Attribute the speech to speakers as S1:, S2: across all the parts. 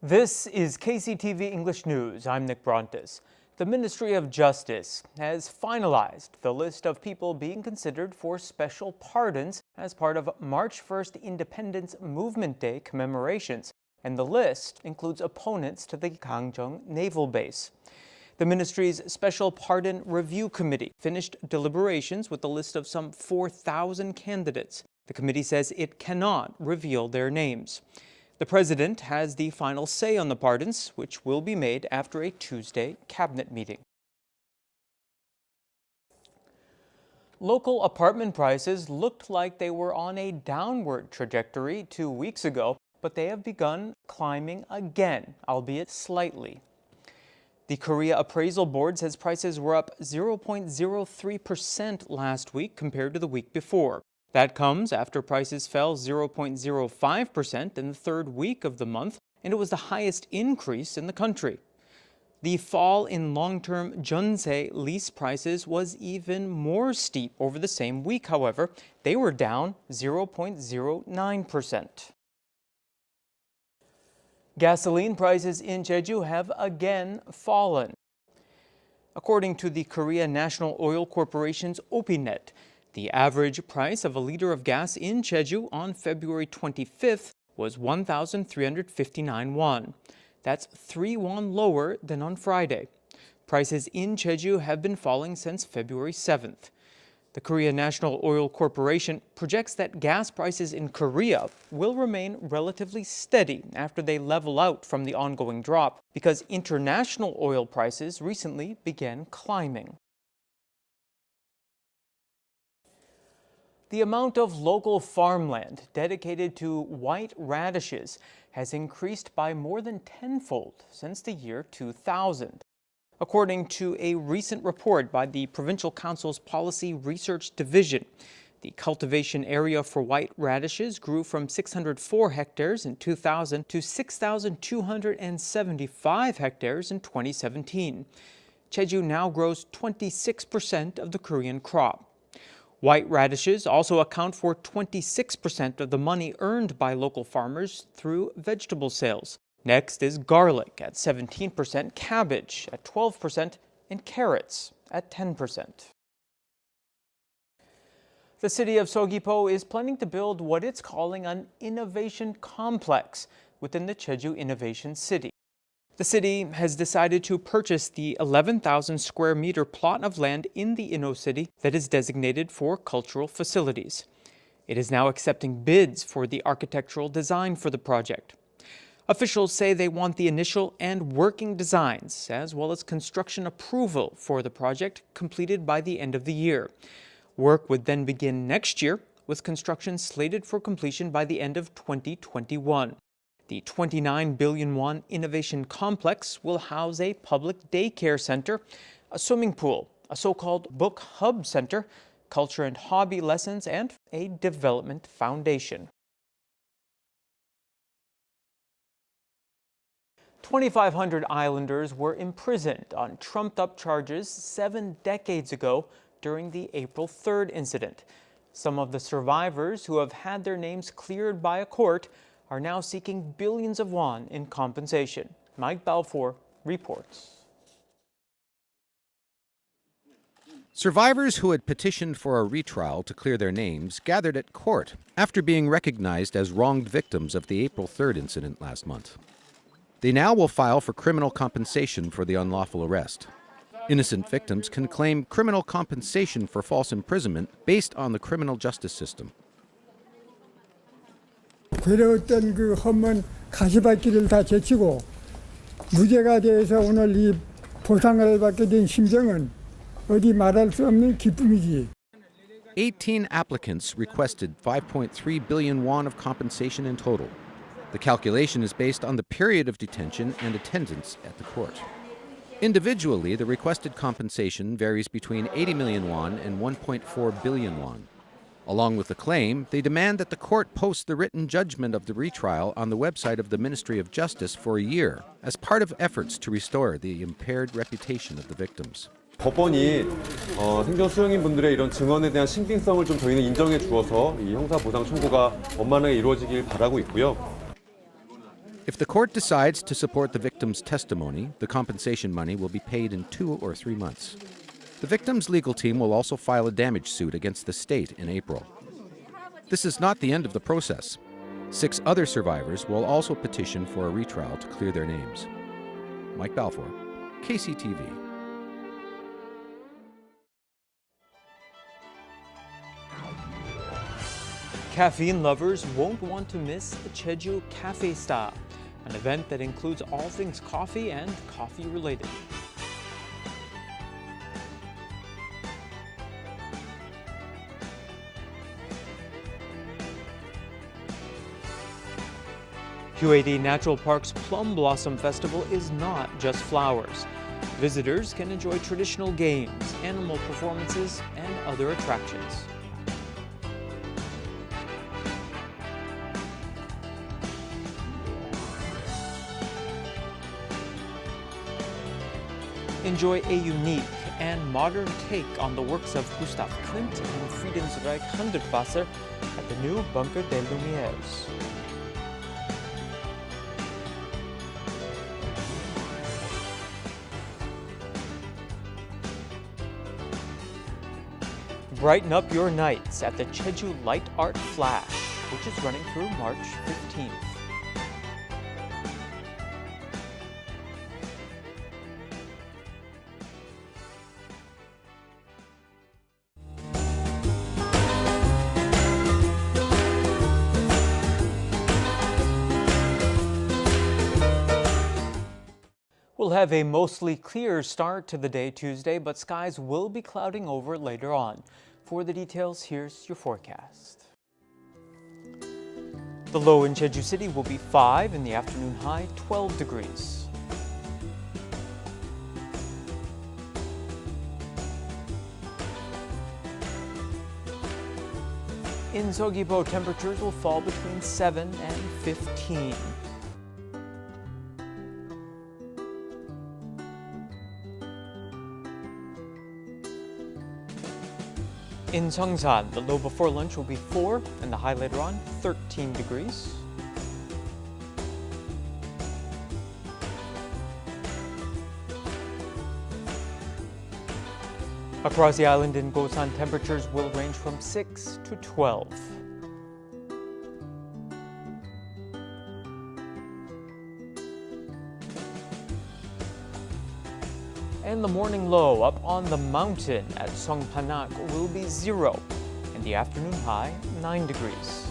S1: This is KCTV English News. I'm Nick Brontes. The Ministry of Justice has finalized the list of people being considered for special pardons as part of March 1st Independence Movement Day commemorations, and the list includes opponents to the Gangjeong Naval Base. The ministry's Special Pardon Review Committee finished deliberations with a list of some 4,000 candidates. The committee says it cannot reveal their names. The president has the final say on the pardons, which will be made after a Tuesday cabinet meeting. Local apartment prices looked like they were on a downward trajectory 2 weeks ago, but they have begun climbing again, albeit slightly. The Korea Appraisal Board says prices were up 0.03% last week compared to the week before. That comes after prices fell 0.05% in the third week of the month, and it was the highest increase in the country. The fall in long-term jeonse lease prices was even more steep over the same week, however. They were down 0.09%. Gasoline prices in Jeju have again fallen. According to the Korea National Oil Corporation's OPINET, the average price of a liter of gas in Jeju on February 25th was 1,359 won. That's 3 won lower than on Friday. Prices in Jeju have been falling since February 7th. The Korea National Oil Corporation projects that gas prices in Korea will remain relatively steady after they level out from the ongoing drop because international oil prices recently began climbing. The amount of local farmland dedicated to white radishes has increased by more than tenfold since the year 2000. According to a recent report by the Provincial Council's Policy Research Division, the cultivation area for white radishes grew from 604 hectares in 2000 to 6,275 hectares in 2017. Jeju now grows 26% of the Korean crop. White radishes also account for 26% of the money earned by local farmers through vegetable sales. Next is garlic at 17%, cabbage at 12%, and carrots at 10%. The city of Seogwipo is planning to build what it's calling an innovation complex within the Jeju Innovation City. The city has decided to purchase the 11,000 square meter plot of land in the Inno City that is designated for cultural facilities. It is now accepting bids for the architectural design for the project. Officials say they want the initial and working designs, as well as construction approval for the project, completed by the end of the year. Work would then begin next year, with construction slated for completion by the end of 2021. The 29 billion won innovation complex will house a public daycare center, a swimming pool, a so-called book hub center, culture and hobby lessons, and a development foundation. 2,500 islanders were imprisoned on trumped-up charges 7 decades ago during the April 3rd incident. Some of the survivors who have had their names cleared by a court are now seeking billions of won in compensation. Mike Balfour reports.
S2: Survivors who had petitioned for a retrial to clear their names gathered at court after being recognized as wronged victims of the April 3rd incident last month. They now will file for criminal compensation for the unlawful arrest. Innocent victims can claim criminal compensation for false imprisonment based on the criminal justice system.
S3: 괴로웠던 그 험한 가시밭길을 다 제치고 무죄가 돼서 오늘 이 보상을 받게 된 심정은 어디 말할 수 없는 기쁨이지.
S2: 18 applicants requested 5.3 billion won of compensation in total. The calculation is based on the period of detention and attendance at the court. Individually, the requested compensation varies between 80 million won and 1.4 billion won. Along with the claim, they demand that the court post the written judgment of the retrial on the website of the Ministry of Justice for a year as part of efforts to restore the impaired reputation of the victims.
S4: 법원이 생존 수용인분들의 이런 증언에 대한 신빙성을 좀 저희는 인정해 주어서 이 형사 보상 청구가 원만하게 이루어지길 바라고 있고요.
S2: If the court decides to support the victim's testimony, the compensation money will be paid in 2 or 3 months. The victim's legal team will also file a damage suit against the state in April. This is not the end of the process. 6 other survivors will also petition for a retrial to clear their names. Mike Balfour, KCTV.
S1: Caffeine lovers won't want to miss the Jeju Cafe Star, an event that includes all things coffee and coffee related. QAD Natural Park's Plum Blossom Festival is not just flowers. Visitors can enjoy traditional games, animal performances, and other attractions. Enjoy a unique and modern take on the works of Gustav Klimt and Friedensreich Hundertwasser at the new Bunker des Lumières. Brighten up your nights at the Jeju Light Art Flash, which is running through March 15th. We'll have a mostly clear start to the day Tuesday, but skies will be clouding over later on. For the details, here's your forecast. The low in Jeju City will be 5, in the afternoon high 12 degrees. In Seogwipo, temperatures will fall between 7 and 15. In Seongsan, the low before lunch will be 4 and the high later on 13 degrees. Across the island in Gosan, temperatures will range from 6 to 12. And the morning low up on the mountain at Songpanak will be 0, and the afternoon high 9 degrees.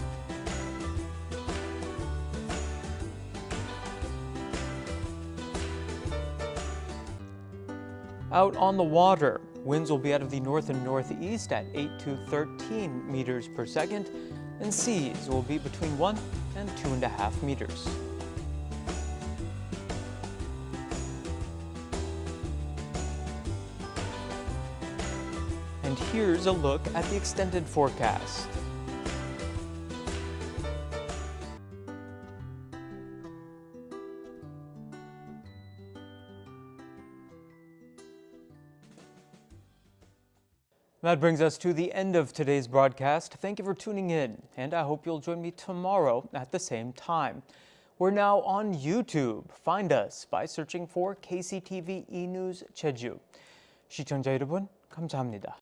S1: Out on the water, winds will be out of the north and northeast at 8 to 13 meters per second, and seas will be between 1 and 2.5 meters. And here's a look at the extended forecast. That brings us to the end of today's broadcast. Thank you for tuning in, and I hope you'll join me tomorrow at the same time. We're now on YouTube. Find us by searching for KCTV E-News Jeju. 시청자 여러분, 감사합니다.